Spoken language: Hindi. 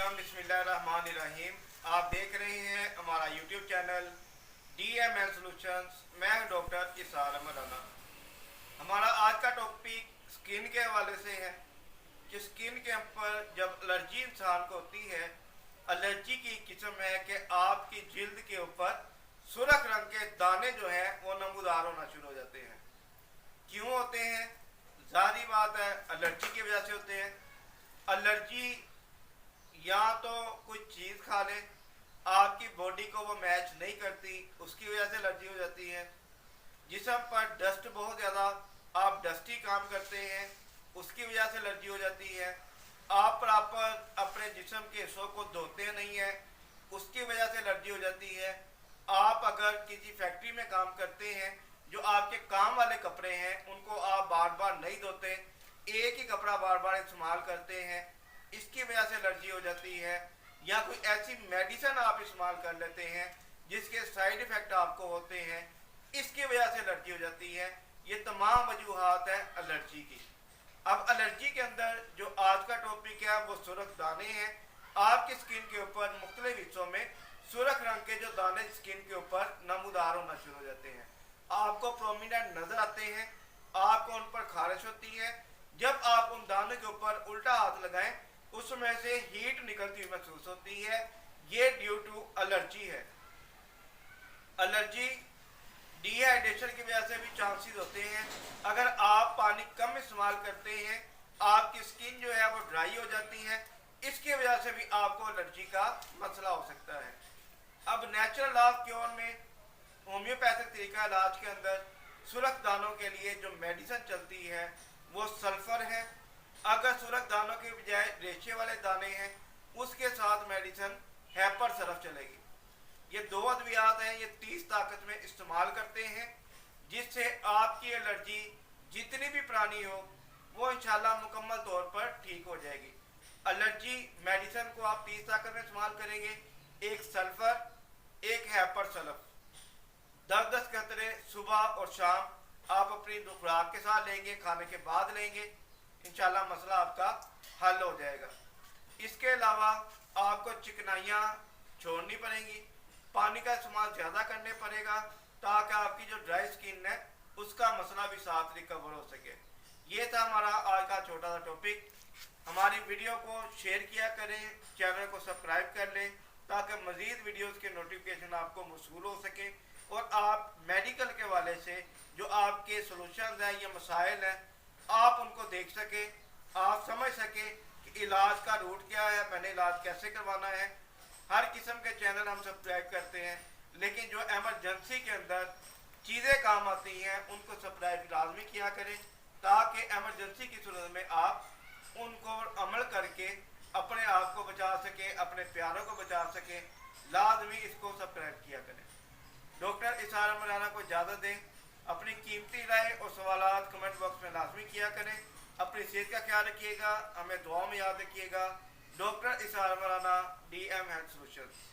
बिस्मिल्लाह बिस्मिल्लाहिर्रहमानिर्रहीम। आप देख रहे हैं हमारा यूट्यूब चैनल DML सॉल्यूशंस। मैं हूं डॉक्टर इसार अहमद राना। हमारा आज का टॉपिक स्किन के हवाले से है कि स्किन के ऊपर जब एलर्जी इंसान को होती है, एलर्जी की किस्म है कि आपकी जिल्द के ऊपर सुर्ख रंग के दाने जो हैं वो नमूदार होना शुरू हो जाते हैं। क्यों होते हैं? जाहिर बात है, एलर्जी की वजह से होते हैं। एलर्जी या तो कोई चीज़ खा ले, आपकी बॉडी को वो मैच नहीं करती, उसकी वजह से एलर्जी हो जाती है। जिस्म पर डस्ट बहुत ज़्यादा, आप डस्टी काम करते हैं, उसकी वजह से एलर्जी हो जाती है। आप प्रॉपर अपने जिस्म के हिस्सों को धोते नहीं हैं, उसकी वजह से एलर्जी हो जाती है। आप अगर किसी फैक्ट्री में काम करते हैं, जो आपके काम वाले कपड़े हैं उनको आप बार बार नहीं धोते, एक ही कपड़ा बार बार इस्तेमाल करते हैं, इसकी वजह से एलर्जी हो जाती है। या कोई ऐसी मेडिसिन आप इस्तेमाल कर लेते हैं जिसके साइड इफ़ेक्ट आपको होते हैं, इसकी वजह से एलर्जी हो जाती है। ये तमाम वजूहात है एलर्जी की। अब एलर्जी के अंदर जो आज का टॉपिक है वो सुर्ख दाने हैं। आपकी स्किन के ऊपर मुख्तलिफ हिस्सों में सुर्ख रंग के जो दाने स्किन के ऊपर नमूदार होना शुरू हो जाते हैं, आपको प्रोमिनेंट नजर आते हैं, आपको उन पर खारिश होती है। जब आप उन दानों के ऊपर उल्टा हाथ लगाएं, उसमें से हीट निकलती हुई महसूस होती है। ये ड्यू टू एलर्जी है। एलर्जी डिहाइड्रेशन की वजह से भी चांसेस होते हैं। अगर आप पानी कम इस्तेमाल करते हैं, आपकी स्किन जो है वो ड्राई हो जाती है, इसकी वजह से भी आपको एलर्जी का मसला हो सकता है। अब नेचुरल ऑफ क्योर में होम्योपैथिक तरीका इलाज के अंदर सुर्ख दानों के लिए जो मेडिसिन चलती है वो सल्फर है। अगर सुर्ख दानों के बजाय रेशे वाले दाने हैं, उसके साथ मेडिसिन हैपर सरफ चलेगी। ये दो अद्वियात हैं, ये 30 ताकत में इस्तेमाल करते हैं, जिससे आपकी एलर्जी जितनी भी पुरानी हो वो इंशाल्लाह मुकम्मल तौर पर ठीक हो जाएगी। एलर्जी मेडिसिन को आप 30 ताकत में इस्तेमाल करेंगे, एक सल्फर, एक हैपर सल्फ, 10-10 कतरे सुबह और शाम आप अपनी खुराक के साथ लेंगे, खाने के बाद लेंगे, इंशाल्लाह मसला आपका हल हो जाएगा। इसके अलावा आपको चिकनाइयाँ छोड़नी पड़ेंगी, पानी का इस्तेमाल ज़्यादा करने पड़ेगा, ताकि आपकी जो ड्राई स्किन है उसका मसला भी साथ रिकवर हो सके। ये था हमारा आज का छोटा सा टॉपिक। हमारी वीडियो को शेयर किया करें, चैनल को सब्सक्राइब कर लें, ताकि मज़ीद वीडियोज़ के नोटिफिकेशन आपको मौसूल हो सके और आप मेडिकल के वाले से जो आपके सोल्यूशन हैं या मसाइल हैं, आप उनको देख सके, आप समझ सके कि इलाज का रूट क्या है, मैंने इलाज कैसे करवाना है। हर किस्म के चैनल हम सब्सक्राइब करते हैं, लेकिन जो एमरजेंसी के अंदर चीज़ें काम आती हैं उनको सब्सक्राइब लाजमी किया करें, ताकि एमरजेंसी की सूरत में आप उनको अमल करके अपने आप को बचा सके, अपने प्यारों को बचा सके। लाजमी इसको सब्सक्राइब किया करें। डॉक्टर इसार अहमद राना को इजाज़त दें। अपनी कीमती राय और सवालात कमेंट बॉक्स में लाजमी किया करें। अपनी सेहत का ख्याल रखिएगा, हमें दुआ में याद रखिएगा। Doctor Isar Ahmad Rana, DM health solutions.